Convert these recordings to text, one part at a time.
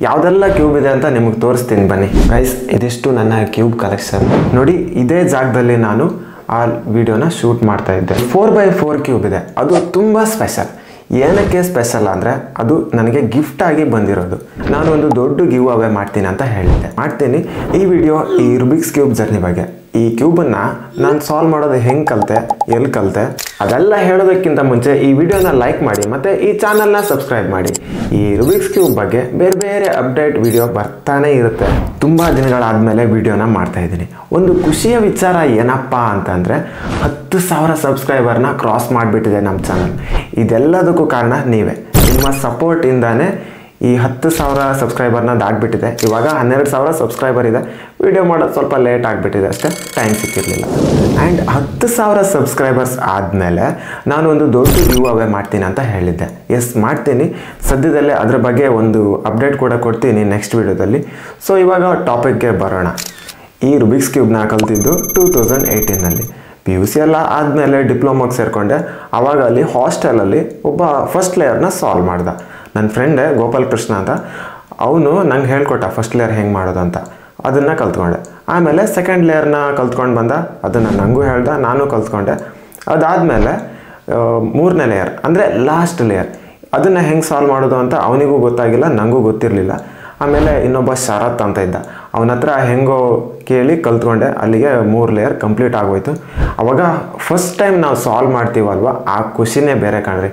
ಯಾವುದೆಲ್ಲ ಕ್ಯೂಬ್ ಇದೆ ಅಂತ ನಿಮಗೆ ತೋರಿಸ್ತೀನಿ ಬನ್ನಿ ಗೈಸ್. ಇದಿಷ್ಟು ನನ್ನ ಕ್ಯೂಬ್ ಕಲೆಕ್ಷನ್ ನೋಡಿ. ಇದೇ ಜಾಗದಲ್ಲಿ ನಾನು ಆ ವಿಡಿಯೋನ ಶೂಟ್ ಮಾಡ್ತಾ ಇದ್ದೆ. 4x4 ಕ್ಯೂಬ್ ಇದೆ. ಅದು ತುಂಬ ಸ್ಪೆಷಲ್. ಏನಕ್ಕೆ ಸ್ಪೆಷಲ್ ಅಂದರೆ ಅದು ನನಗೆ ಗಿಫ್ಟ್ ಆಗಿ ಬಂದಿರೋದು. ನಾನು ಒಂದು ದೊಡ್ಡ ಗಿವ್ ಅವೇ ಮಾಡ್ತೀನಿ ಅಂತ ಮಾಡ್ತೀನಿ. ಈ ವಿಡಿಯೋ ಈ ರುಬಿಕ್ಸ್ ಕ್ಯೂಬ್ ಜರ್ನಿ ಬಗ್ಗೆ. ಈ ಕ್ಯೂಬನ್ನು ನಾನು ಸಾಲ್ವ್ ಮಾಡೋದು ಹೆಂಗೆ ಕಲಿತೆ, ಎಲ್ಲಿ ಕಲಿತೆ ಅದೆಲ್ಲ ಹೇಳೋದಕ್ಕಿಂತ ಮುಂಚೆ ಈ ವಿಡಿಯೋನ ಲೈಕ್ ಮಾಡಿ ಮತ್ತು ಈ ಚಾನಲ್ನ ಸಬ್ಸ್ಕ್ರೈಬ್ ಮಾಡಿ. ಈ ರುಬಿಕ್ಸ್ ಕ್ಯೂಬ್ ಬಗ್ಗೆ ಬೇರೆ ಬೇರೆ ಅಪ್ಡೇಟ್ ವಿಡಿಯೋ ಬರ್ತಾನೆ ಇರುತ್ತೆ. ತುಂಬ ದಿನಗಳಾದಮೇಲೆ ವಿಡಿಯೋನ ಮಾಡ್ತಾಯಿದ್ದೀನಿ. ಒಂದು ಖುಷಿಯ ವಿಚಾರ ಏನಪ್ಪ ಅಂತಂದರೆ 10,000 ಸಬ್ಸ್ಕ್ರೈಬರ್ನ ಕ್ರಾಸ್ ಮಾಡಿಬಿಟ್ಟಿದೆ ನಮ್ಮ ಚಾನಲ್. ಇದೆಲ್ಲದಕ್ಕೂ ಕಾರಣ ನೀವೇ. ನಿಮ್ಮ ಸಪೋರ್ಟಿಂದಾನೇ ಈ 10,000 ಸಬ್ಸ್ಕ್ರೈಬರ್ನ ದಾಟ್ಬಿಟ್ಟಿದೆ. ಇವಾಗ 12,000 ಸಬ್ಸ್ಕ್ರೈಬರ್ ಇದೆ. ವಿಡಿಯೋ ಮಾಡೋದು ಸ್ವಲ್ಪ ಲೇಟ್ ಆಗಿಬಿಟ್ಟಿದೆ ಅಷ್ಟೇ, ಟೈಮ್ ಸಿಕ್ಕಿರಲಿಲ್ಲ. ಆ್ಯಂಡ್ 10,000 ಸಬ್ಸ್ಕ್ರೈಬರ್ಸ್ ಆದಮೇಲೆ ನಾನು ಒಂದು ದೊಡ್ಡ ಗಿವ್ ಅವೇ ಮಾಡ್ತೀನಿ ಅಂತ ಹೇಳಿದ್ದೆ. ಎಸ್, ಮಾಡ್ತೀನಿ. ಸದ್ಯದಲ್ಲೇ ಅದರ ಬಗ್ಗೆ ಒಂದು ಅಪ್ಡೇಟ್ ಕೂಡ ಕೊಡ್ತೀನಿ ನೆಕ್ಸ್ಟ್ ವಿಡಿಯೋದಲ್ಲಿ. ಸೊ ಇವಾಗ ಟಾಪಿಕ್ಗೆ ಬರೋಣ. ಈ ರುಬಿಕ್ಸ್ ಕ್ಯೂಬ್ನ ಕಲ್ತಿದ್ದು 2018ನಲ್ಲಿ. PUC ಎಲ್ಲ ಆದಮೇಲೆ ಡಿಪ್ಲೊಮಾಗೆ ಸೇರಿಕೊಂಡೆ. ಆವಾಗ ಅಲ್ಲಿ ಹಾಸ್ಟೆಲಲ್ಲಿ ಒಬ್ಬ ಫಸ್ಟ್ ಲೇಯರ್ನ ಸಾಲ್ವ್ ಮಾಡ್ದೆ. ನನ್ನ ಫ್ರೆಂಡೇ ಗೋಪಾಲ್ ಕೃಷ್ಣ ಅಂತ, ಅವನು ನಂಗೆ ಹೇಳ್ಕೊಟ್ಟ ಫಸ್ಟ್ ಲೇಯರ್ ಹೆಂಗೆ ಮಾಡೋದು ಅಂತ. ಅದನ್ನು ಕಲ್ತ್ಕೊಂಡೆ. ಆಮೇಲೆ ಸೆಕೆಂಡ್ ಲೇಯರ್ನ ಕಲ್ತ್ಕೊಂಡು ಬಂದ. ಅದನ್ನು ನನಗೂ ಹೇಳ್ದೆ, ನಾನು ಕಲ್ತ್ಕೊಂಡೆ. ಅದಾದಮೇಲೆ 3ನೇ ಲೇಯರ್ ಅಂದರೆ ಲಾಸ್ಟ್ ಲೇಯರ್, ಅದನ್ನು ಹೆಂಗೆ ಸಾಲ್ವ್ ಮಾಡೋದು ಅಂತ ಅವನಿಗೂ ಗೊತ್ತಾಗಿಲ್ಲ, ನನಗೂ ಗೊತ್ತಿರಲಿಲ್ಲ. ಆಮೇಲೆ ಇನ್ನೊಬ್ಬ ಶರತ್ ಅಂತ ಇದ್ದ, ಅವನ ಹತ್ರ ಹೆಂಗೋ ಕೇಳಿ ಕಲ್ತ್ಕೊಂಡೆ. ಅಲ್ಲಿಗೆ 3 ಲೇಯರ್ ಕಂಪ್ಲೀಟ್ ಆಗೋಯ್ತು. ಆವಾಗ ಫಸ್ಟ್ ಟೈಮ್ ನಾವು ಸಾಲ್ವ್ ಮಾಡ್ತೀವಲ್ವ, ಆ ಖುಷಿನೇ ಬೇರೆ ಕಾಣ್ರಿ.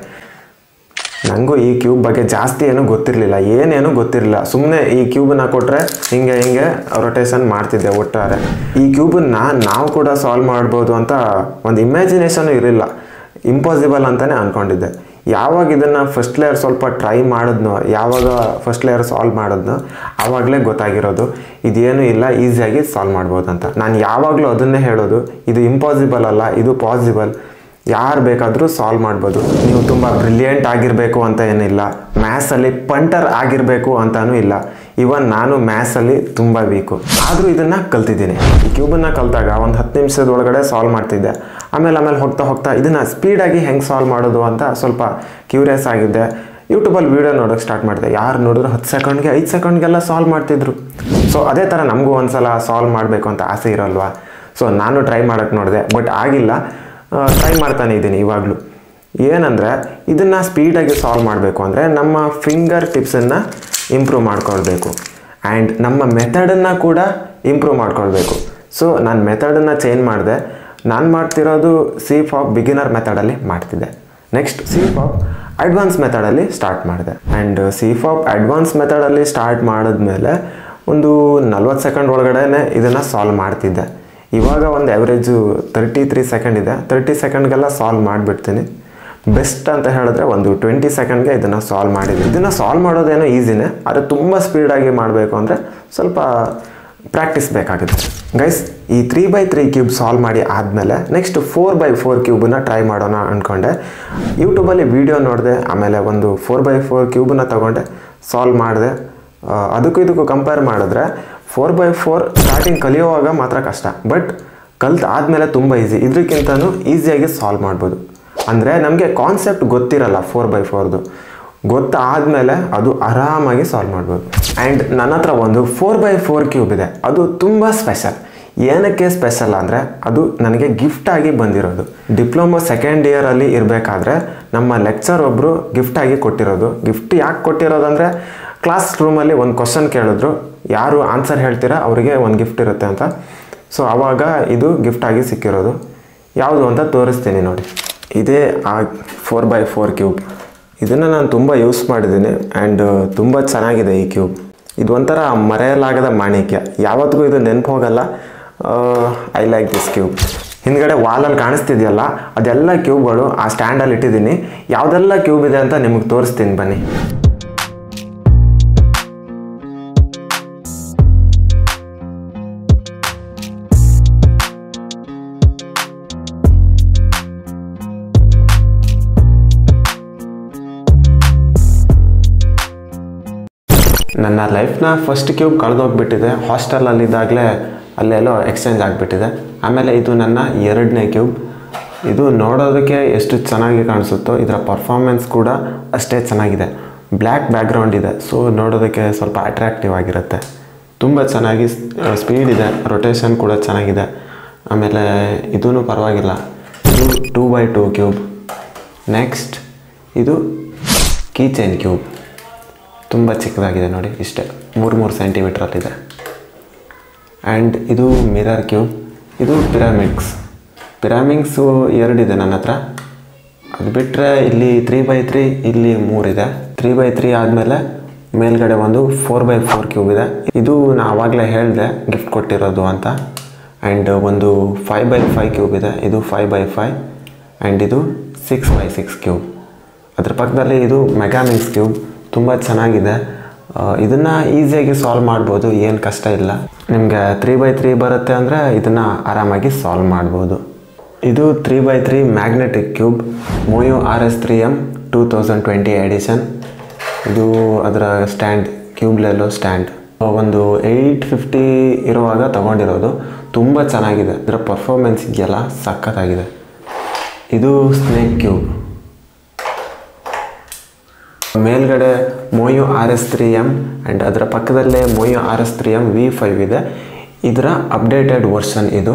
ನನಗೂ ಈ ಕ್ಯೂಬ್ ಬಗ್ಗೆ ಜಾಸ್ತಿ ಏನೂ ಗೊತ್ತಿರಲಿಲ್ಲ, ಏನೇನೂ ಗೊತ್ತಿರಲಿಲ್ಲ. ಸುಮ್ಮನೆ ಈ ಕ್ಯೂಬನ್ನು ಕೊಟ್ಟರೆ ಹಿಂಗೆ ರೊಟೇಷನ್ ಮಾಡ್ತಿದ್ದೆ ಒಟ್ಟಾರೆ. ಈ ಕ್ಯೂಬನ್ನು ನಾವು ಕೂಡ ಸಾಲ್ವ್ ಮಾಡ್ಬೋದು ಅಂತ ಒಂದು ಇಮ್ಯಾಜಿನೇಷನು ಇರಲಿಲ್ಲ. ಇಂಪಾಸಿಬಲ್ ಅಂತಲೇ ಅಂದ್ಕೊಂಡಿದ್ದೆ. ಯಾವಾಗ ಇದನ್ನು ಫಸ್ಟ್ ಲೇಯರ್ ಸ್ವಲ್ಪ ಟ್ರೈ ಮಾಡಿದ್ನೋ, ಯಾವಾಗ ಫಸ್ಟ್ ಲೇಯರ್ ಸಾಲ್ವ್ ಮಾಡಿದ್ನೋ ಆವಾಗಲೇ ಗೊತ್ತಾಗಿರೋದು ಇದೇನೂ ಇಲ್ಲ, ಈಸಿಯಾಗಿ ಸಾಲ್ವ್ ಮಾಡ್ಬೋದು ಅಂತ. ನಾನು ಯಾವಾಗಲೂ ಅದನ್ನೇ ಹೇಳೋದು, ಇದು ಇಂಪಾಸಿಬಲ್ ಅಲ್ಲ, ಇದು ಪಾಸಿಬಲ್. ಯಾರು ಬೇಕಾದರೂ ಸಾಲ್ವ್ ಮಾಡ್ಬೋದು. ನೀವು ತುಂಬ ಬ್ರಿಲಿಯಂಟ್ ಆಗಿರಬೇಕು ಅಂತ ಏನಿಲ್ಲ, ಮ್ಯಾಥ್ಸಲ್ಲಿ ಪಂಟರ್ ಆಗಿರಬೇಕು ಅಂತಲೂ ಇಲ್ಲ. ಇವನ್ ನಾನು ಮ್ಯಾಥ್ಸಲ್ಲಿ ತುಂಬ ವೀಕು, ಆದರೂ ಇದನ್ನು ಕಲ್ತಿದ್ದೀನಿ. ಈ ಕ್ಯೂಬನ್ನು ಕಲಿತಾಗ ಒಂದು 10 ನಿಮಿಷದೊಳಗಡೆ ಸಾಲ್ವ್ ಮಾಡ್ತಿದ್ದೆ. ಆಮೇಲೆ ಹೋಗ್ತಾ ಇದನ್ನು ಸ್ಪೀಡಾಗಿ ಹೆಂಗೆ ಸಾಲ್ವ್ ಮಾಡೋದು ಅಂತ ಸ್ವಲ್ಪ ಕ್ಯೂರಿಯಸ್ ಆಗಿದ್ದೆ. ಯೂಟ್ಯೂಬಲ್ಲಿ ವೀಡಿಯೋ ನೋಡೋಕ್ಕೆ ಸ್ಟಾರ್ಟ್ ಮಾಡಿದೆ. ಯಾರು ನೋಡಿದ್ರು 10 ಸೆಕೆಂಡ್ಗೆ 5 ಸೆಕೆಂಡ್ಗೆಲ್ಲ ಸಾಲ್ವ್ ಮಾಡ್ತಿದ್ರು. ಸೊ ಅದೇ ಥರ ನಮಗೂ ಒಂದು ಸಲ ಸಾಲ್ವ್ ಮಾಡಬೇಕು ಅಂತ ಆಸೆ ಇರೋಲ್ವಾ. ಸೊ ನಾನು ಟ್ರೈ ಮಾಡೋಕ್ಕೆ ನೋಡಿದೆ, ಬಟ್ ಆಗಿಲ್ಲ. ಟ್ರೈ ಮಾಡ್ತಾನೆ ಇದ್ದೀನಿ ಇವಾಗಲೂ. ಏನಂದರೆ ಇದನ್ನು ಸ್ಪೀಡಾಗಿ ಸಾಲ್ವ್ ಮಾಡಬೇಕು ಅಂದರೆ ನಮ್ಮ ಫಿಂಗರ್ ಟಿಪ್ಸನ್ನು ಇಂಪ್ರೂವ್ ಮಾಡ್ಕೊಳ್ಬೇಕು. ಆ್ಯಂಡ್ ನಮ್ಮ ಮೆಥಡನ್ನು ಕೂಡ ಇಂಪ್ರೂವ್ ಮಾಡ್ಕೊಳ್ಬೇಕು. ಸೊ ನಾನು ಮೆಥಡನ್ನು ಚೇಂಜ್ ಮಾಡಿದೆ. ನಾನು ಮಾಡ್ತಿರೋದು CFOP ಬಿಗಿನರ್ ಮೆಥಡಲ್ಲಿ ಮಾಡ್ತಿದ್ದೆ. ನೆಕ್ಸ್ಟ್ CFOP ಅಡ್ವಾನ್ಸ್ ಮೆಥಡಲ್ಲಿ ಸ್ಟಾರ್ಟ್ ಮಾಡಿದೆ. ಆ್ಯಂಡ್ CFOP ಅಡ್ವಾನ್ಸ್ ಮೆಥಡಲ್ಲಿ ಸ್ಟಾರ್ಟ್ ಮಾಡಿದ್ಮೇಲೆ ಒಂದು 40 ಸೆಕೆಂಡ್ ಒಳಗಡೆ ಇದನ್ನು ಸಾಲ್ವ್ ಮಾಡ್ತಿದ್ದೆ. ಇವಾಗ ಒಂದು ಆ್ಯಾವ್ರೇಜು 33 ಸೆಕೆಂಡ್ ಇದೆ. 30 ಸೆಕೆಂಡ್ಗೆಲ್ಲ ಸಾಲ್ವ್ ಮಾಡಿಬಿಡ್ತೀನಿ. ಬೆಸ್ಟ್ ಅಂತ ಹೇಳಿದ್ರೆ ಒಂದು 20 ಸೆಕೆಂಡ್ಗೆ ಇದನ್ನು ಸಾಲ್ವ್ ಮಾಡಿದ್ದೀನಿ. ಇದನ್ನು ಸಾಲ್ವ್ ಮಾಡೋದೇನೋ ಈಸಿನೇ, ಆದರೆ ತುಂಬ ಸ್ಪೀಡಾಗಿ ಮಾಡಬೇಕು ಅಂದರೆ ಸ್ವಲ್ಪ ಪ್ರಾಕ್ಟೀಸ್ ಬೇಕಾಗುತ್ತೆ ಗೈಸ್. ಈ 3x3 ಕ್ಯೂಬ್ ಸಾಲ್ವ್ ಮಾಡಿ ಆದಮೇಲೆ ನೆಕ್ಸ್ಟ್ 4x4 ಕ್ಯೂಬನ್ನು ಟ್ರೈ ಮಾಡೋಣ ಅಂದ್ಕೊಂಡೆ. ಯೂಟ್ಯೂಬಲ್ಲಿ ವೀಡಿಯೋ ನೋಡಿದೆ. ಆಮೇಲೆ ಒಂದು 4x4 ಕ್ಯೂಬನ್ನು ತೊಗೊಂಡೆ, ಸಾಲ್ವ್ ಮಾಡಿದೆ. ಅದಕ್ಕೂ ಕಂಪೇರ್ ಮಾಡಿದ್ರೆ 4x4 ಸ್ಟಾರ್ಟಿಂಗ್ ಕಲಿಯುವಾಗ ಮಾತ್ರ ಕಷ್ಟ, ಬಟ್ ಕಲ್ತು ಆದಮೇಲೆ ತುಂಬ ಈಸಿ. ಇದಕ್ಕಿಂತನೂ ಈಸಿಯಾಗಿ ಸಾಲ್ವ್ ಮಾಡ್ಬೋದು. ಅಂದರೆ ನಮಗೆ ಕಾನ್ಸೆಪ್ಟ್ ಗೊತ್ತಿರಲ್ಲ 4x4ದು, ಗೊತ್ತಾದಮೇಲೆ ಅದು ಆರಾಮಾಗಿ ಸಾಲ್ವ್ ಮಾಡ್ಬೋದು. ಆ್ಯಂಡ್ ನನ್ನ ಹತ್ರ ಒಂದು 4x4 ಕ್ಯೂಬ್ ಇದೆ. ಅದು ತುಂಬ ಸ್ಪೆಷಲ್. ಏನಕ್ಕೆ ಸ್ಪೆಷಲ್ ಅಂದರೆ ಅದು ನನಗೆ ಗಿಫ್ಟಾಗಿ ಬಂದಿರೋದು. ಡಿಪ್ಲೊಮಾ ಸೆಕೆಂಡ್ ಇಯರಲ್ಲಿ ಇರಬೇಕಾದ್ರೆ ನಮ್ಮ ಲೆಕ್ಚರ್ ಒಬ್ಬರು ಗಿಫ್ಟಾಗಿ ಕೊಟ್ಟಿರೋದು. ಗಿಫ್ಟ್ ಯಾಕೆ ಕೊಟ್ಟಿರೋದಂದರೆ ಕ್ಲಾಸ್ ರೂಮಲ್ಲಿ ಒಂದು ಕ್ವಶನ್ ಕೇಳಿದ್ರು, ಯಾರು ಆನ್ಸರ್ ಹೇಳ್ತೀರಾ ಅವರಿಗೆ ಒಂದು ಗಿಫ್ಟ್ ಇರುತ್ತೆ ಅಂತ. ಸೊ ಆವಾಗ ಇದು ಗಿಫ್ಟಾಗಿ ಸಿಕ್ಕಿರೋದು. ಯಾವುದು ಅಂತ ತೋರಿಸ್ತೀನಿ ನೋಡಿ. ಇದೇ ಆ 4x4 ಕ್ಯೂಬ್. ಇದನ್ನು ನಾನು ತುಂಬ ಯೂಸ್ ಮಾಡಿದ್ದೀನಿ. ಆ್ಯಂಡ್ ತುಂಬ ಚೆನ್ನಾಗಿದೆ ಈ ಕ್ಯೂಬ್. ಇದು ಒಂಥರ ಮರೆಯಲಾಗದ ಮಾಣಿಕ್ಯ. ಯಾವತ್ತಿಗೂ ಇದು ನೆನಪು ಹೋಗಲ್ಲ. I like this cube. ಹಿಂದ್ಗಡೆ ವಾಲಲ್ಲಿ ಕಾಣಿಸ್ತಿದೆಯಲ್ಲ, ಅದೆಲ್ಲ ಕ್ಯೂಬ್ಗಳು ಆ ಸ್ಟ್ಯಾಂಡಲ್ಲಿ ಇಟ್ಟಿದ್ದೀನಿ. ಯಾವುದೆಲ್ಲ ಕ್ಯೂಬ್ ಇದೆ ಅಂತ ನಿಮಗೆ ತೋರಿಸ್ತೀನಿ ಬನ್ನಿ. ನನ್ನ ಲೈಫ್ನ ಫಸ್ಟ್ ಕ್ಯೂಬ್ ಕಳೆದೋಗ್ಬಿಟ್ಟಿದೆ. ಹಾಸ್ಟೆಲಲ್ಲಿದ್ದಾಗಲೇ ಅಲ್ಲೆಲ್ಲೋ ಎಕ್ಸ್ಚೇಂಜ್ ಆಗಿಬಿಟ್ಟಿದೆ. ಆಮೇಲೆ ಇದು ನನ್ನ 2ನೇ ಕ್ಯೂಬ್. ಇದು ನೋಡೋದಕ್ಕೆ ಎಷ್ಟು ಚೆನ್ನಾಗಿ ಕಾಣಿಸುತ್ತೋ ಇದರ ಪರ್ಫಾರ್ಮೆನ್ಸ್ ಕೂಡ ಅಷ್ಟೇ ಚೆನ್ನಾಗಿದೆ. ಬ್ಲ್ಯಾಕ್ ಬ್ಯಾಕ್ಗ್ರೌಂಡ್ ಇದೆ, ಸೊ ನೋಡೋದಕ್ಕೆ ಸ್ವಲ್ಪ ಅಟ್ರಾಕ್ಟಿವ್ ಆಗಿರುತ್ತೆ. ತುಂಬ ಚೆನ್ನಾಗಿ ಸ್ಪೀಡ್ ಇದೆ, ರೊಟೇಷನ್ ಕೂಡ ಚೆನ್ನಾಗಿದೆ. ಆಮೇಲೆ ಇದೂ ಪರವಾಗಿಲ್ಲ. ಇದು 2x2 ಕ್ಯೂಬ್. ನೆಕ್ಸ್ಟ್ ಇದು ಕೀ ಚೈನ್ ಕ್ಯೂಬ್. ತುಂಬ ಚಿಕ್ಕದಾಗಿದೆ ನೋಡಿ, ಇಷ್ಟೇ 3 ಸೆಂಟಿಮೀಟ್ರಲ್ಲಿದೆ. ಆ್ಯಂಡ್ ಇದು ಮಿರರ್ ಕ್ಯೂಬ್. ಇದು ಪಿರಾಮಿಡ್ಸು 2 ಇದೆ ನನ್ನ ಹತ್ರ. ಅದು ಬಿಟ್ಟರೆ ಇಲ್ಲಿ 3x3, ಇಲ್ಲಿ 3 ಇದೆ. 3x3 ಆದಮೇಲೆ ಮೇಲ್ಗಡೆ ಒಂದು 4x4 ಕ್ಯೂಬ್ ಇದೆ. ಇದು ನಾನು ಆವಾಗಲೇ ಹೇಳಿದೆ ಗಿಫ್ಟ್ ಕೊಟ್ಟಿರೋದು ಅಂತ. ಆ್ಯಂಡ್ ಒಂದು 5x5 ಕ್ಯೂಬ್ ಇದೆ. ಇದು 5x5. ಆ್ಯಂಡ್ ಇದು 6x6 ಕ್ಯೂಬ್. ಅದ್ರ ಪಕ್ಕದಲ್ಲಿ ಇದು ಮೆಗಾಮಿಕ್ಸ್ ಕ್ಯೂಬ್. ತುಂಬ ಚೆನ್ನಾಗಿದೆ. ಇದನ್ನು ಈಸಿಯಾಗಿ ಸಾಲ್ವ್ ಮಾಡ್ಬೋದು, ಏನು ಕಷ್ಟ ಇಲ್ಲ. ನಿಮಗೆ 3x3 ಬರುತ್ತೆ ಅಂದರೆ ಇದನ್ನು ಆರಾಮಾಗಿ ಸಾಲ್ವ್ ಮಾಡ್ಬೋದು. ಇದು 3x3 magnetic cube, ಮೊಯೋ RS3M 2020 edition. ಇದು ಅದರ ಸ್ಟ್ಯಾಂಡ್, ಕ್ಯೂಬ್ಲೆಲ್ಲೋ ಸ್ಟ್ಯಾಂಡ್. ಒಂದು 850 ಇರುವಾಗ ತಗೊಂಡಿರೋದು. ತುಂಬ ಚೆನ್ನಾಗಿದೆ, ಇದರ ಪರ್ಫಾರ್ಮೆನ್ಸ್ ಇದೆಯಲ್ಲ ಸಖತ್ತಾಗಿದೆ. ಇದು ಸ್ನೇಕ್ ಕ್ಯೂಬ್. ಮೇಲ್ಗಡೆ ಮೊಯೋ RS3M ಆ್ಯಂಡ್ ಅದರ ಪಕ್ಕದಲ್ಲೇ ಮೊಯೋ RS3M V5 ಇದೆ. ಇದರ ಅಪ್ಡೇಟೆಡ್ ವರ್ಷನ್ ಇದು.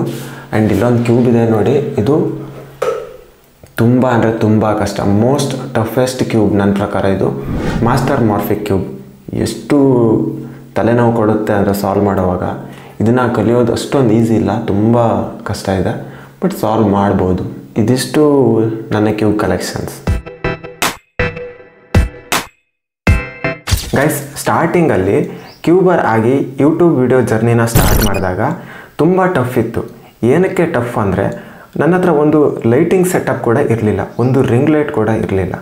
ಆ್ಯಂಡ್ ಇಲ್ಲೊಂದು ಕ್ಯೂಬ್ ಇದೆ ನೋಡಿ, ಇದು ತುಂಬ ಅಂದರೆ ತುಂಬ ಕಷ್ಟ. ಮೋಸ್ಟ್ ಟಫೆಸ್ಟ್ ಕ್ಯೂಬ್ ನನ್ನ ಪ್ರಕಾರ. ಇದು ಮಾಸ್ಟರ್ ಮಾರ್ಫಿಕ್ ಕ್ಯೂಬ್. ಎಷ್ಟು ತಲೆನೋವು ಕೊಡುತ್ತೆ ಅಂದರೆ ಸಾಲ್ವ್ ಮಾಡುವಾಗ. ಇದನ್ನು ಕಲಿಯೋದು ಅಷ್ಟೊಂದು ಈಸಿ ಇಲ್ಲ, ತುಂಬ ಕಷ್ಟ ಇದೆ, ಬಟ್ ಸಾಲ್ವ್ ಮಾಡ್ಬೋದು. ಇದಿಷ್ಟು ನನ್ನ ಕ್ಯೂಬ್ ಕಲೆಕ್ಷನ್ಸ್. ಗೈಸ್, ಸ್ಟಾರ್ಟಿಂಗಲ್ಲಿ ಕ್ಯೂಬರ್ ಆಗಿ ಯೂಟ್ಯೂಬ್ ವಿಡಿಯೋ ಜರ್ನಿನ ಸ್ಟಾರ್ಟ್ ಮಾಡಿದಾಗ ತುಂಬ ಟಫ್ ಇತ್ತು. ಏನಕ್ಕೆ ಟಫ್ ಅಂದರೆ ನನ್ನ ಹತ್ರ ಒಂದು ಲೈಟಿಂಗ್ ಸೆಟಪ್ ಕೂಡ ಇರಲಿಲ್ಲ, ಒಂದು ರಿಂಗ್ ಲೈಟ್ ಕೂಡ ಇರಲಿಲ್ಲ.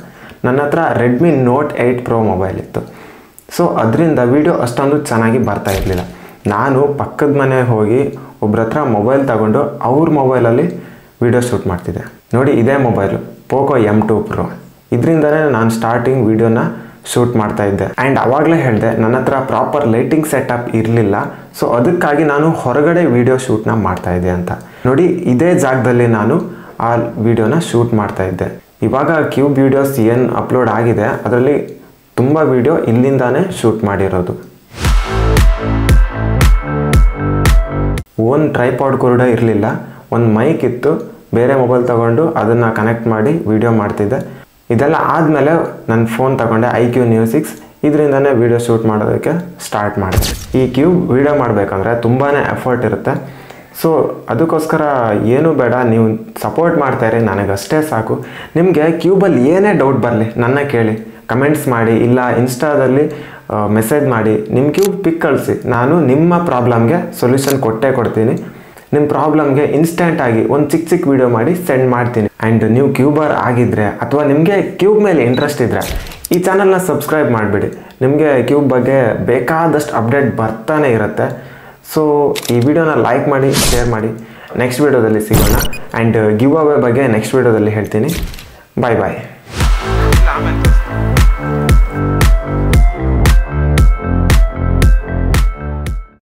ನನ್ನ ಹತ್ರ ರೆಡ್ಮಿ ನೋಟ್ 8 Pro ಮೊಬೈಲ್ ಇತ್ತು. ಸೊ ಅದರಿಂದ ವಿಡಿಯೋ ಅಷ್ಟೊಂದು ಚೆನ್ನಾಗಿ ಬರ್ತಾ ಇರಲಿಲ್ಲ. ನಾನು ಪಕ್ಕದ ಮನೆ ಹೋಗಿ ಒಬ್ಬರ ಹತ್ರ ಮೊಬೈಲ್ ತಗೊಂಡು ಅವ್ರ ಮೊಬೈಲಲ್ಲಿ ವಿಡಿಯೋ ಶೂಟ್ ಮಾಡ್ತಿದ್ದೆ. ನೋಡಿ, ಇದೇ ಮೊಬೈಲು ಪೋಕೋ M2 Pro. ಇದರಿಂದನೇ ನಾನು ಸ್ಟಾರ್ಟಿಂಗ್ ವಿಡಿಯೋನ ಶೂಟ್ ಮಾಡ್ತಾ ಇದ್ದೆ. ಆ್ಯಂಡ್ ಆವಾಗಲೇ ಹೇಳಿದೆ ನನ್ನ ಹತ್ರ ಪ್ರಾಪರ್ ಲೈಟಿಂಗ್ ಸೆಟಪ್ ಇರಲಿಲ್ಲ. ಸೊ ಅದಕ್ಕಾಗಿ ನಾನು ಹೊರಗಡೆ ವಿಡಿಯೋ ಶೂಟ್ನ ಮಾಡ್ತಾಯಿದ್ದೆ ಅಂತ. ನೋಡಿ, ಇದೇ ಜಾಗದಲ್ಲಿ ನಾನು ಆ ವಿಡಿಯೋನ ಶೂಟ್ ಮಾಡ್ತಾ ಇದ್ದೆ. ಇವಾಗ ಕ್ಯೂಬ್ ವಿಡಿಯೋಸ್ ಏನು ಅಪ್ಲೋಡ್ ಆಗಿದೆ ಅದರಲ್ಲಿ ತುಂಬ ವಿಡಿಯೋ ಇಲ್ಲಿಂದಾನೇ ಶೂಟ್ ಮಾಡಿರೋದು. ಓನ್ ಟ್ರೈಪಾಡ್ ಕೂಡ ಇರಲಿಲ್ಲ, ಒಂದು ಮೈಕ್ ಇತ್ತು. ಬೇರೆ ಮೊಬೈಲ್ ತಗೊಂಡು ಅದನ್ನು ಕನೆಕ್ಟ್ ಮಾಡಿ ವಿಡಿಯೋ ಮಾಡ್ತಿದ್ದೆ. ಇದೆಲ್ಲ ಆದಮೇಲೆ ನನ್ನ ಫೋನ್ ತಗೊಂಡೆ iQOO Neo 6. ಇದರಿಂದನೇ ವೀಡಿಯೋ ಶೂಟ್ ಮಾಡೋದಕ್ಕೆ ಸ್ಟಾರ್ಟ್ ಮಾಡಿದೆ. ಈ ಕ್ಯೂಬ್ ವೀಡಿಯೋ ಮಾಡಬೇಕಂದ್ರೆ ತುಂಬಾ ಎಫರ್ಟ್ ಇರುತ್ತೆ. ಸೊ ಅದಕ್ಕೋಸ್ಕರ ಏನೂ ಬೇಡ, ನೀವು ಸಪೋರ್ಟ್ ಮಾಡ್ತಾಯಿರಿ, ನನಗಷ್ಟೇ ಸಾಕು. ನಿಮಗೆ ಕ್ಯೂಬಲ್ಲಿ ಏನೇ ಡೌಟ್ ಬರಲಿ ನನ್ನ ಕೇಳಿ, ಕಮೆಂಟ್ಸ್ ಮಾಡಿ, ಇಲ್ಲ ಇನ್ಸ್ಟಾದಲ್ಲಿ ಮೆಸೇಜ್ ಮಾಡಿ, ನಿಮ್ಮ ಕ್ಯೂಬ್ ಪಿಕ್ ಕಳಿಸಿ. ನಾನು ನಿಮ್ಮ ಪ್ರಾಬ್ಲಮ್ಗೆ ಸೊಲ್ಯೂಷನ್ ಕೊಟ್ಟೇ ಕೊಡ್ತೀನಿ. ನಿಮ್ಮ ಪ್ರಾಬ್ಲಮ್ಗೆ ಇನ್ಸ್ಟೆಂಟಾಗಿ ಒಂದು ಚಿಕ್ಕ ವೀಡಿಯೋ ಮಾಡಿ ಸೆಂಡ್ ಮಾಡ್ತೀನಿ. ಆ್ಯಂಡ್ ನೀವು ಕ್ಯೂಬರ್ ಆಗಿದ್ದರೆ ಅಥವಾ ನಿಮಗೆ ಕ್ಯೂಬ್ ಮೇಲೆ ಇಂಟ್ರೆಸ್ಟ್ ಇದ್ದರೆ ಈ ಚಾನಲ್ನ ಸಬ್ಸ್ಕ್ರೈಬ್ ಮಾಡಿಬಿಡಿ. ನಿಮಗೆ ಕ್ಯೂಬ್ ಬಗ್ಗೆ ಬೇಕಾದಷ್ಟು ಅಪ್ಡೇಟ್ ಬರ್ತಾನೆ ಇರುತ್ತೆ. ಸೊ ಈ ವಿಡಿಯೋನ ಲೈಕ್ ಮಾಡಿ, ಶೇರ್ ಮಾಡಿ. ನೆಕ್ಸ್ಟ್ ವಿಡಿಯೋದಲ್ಲಿ ಸಿಗೋಣ. ಆ್ಯಂಡ್ ಗಿವ್ ಅವೇ ಬಗ್ಗೆ ನೆಕ್ಸ್ಟ್ ವಿಡಿಯೋದಲ್ಲಿ ಹೇಳ್ತೀನಿ. ಬಾಯ್ ಬಾಯ್.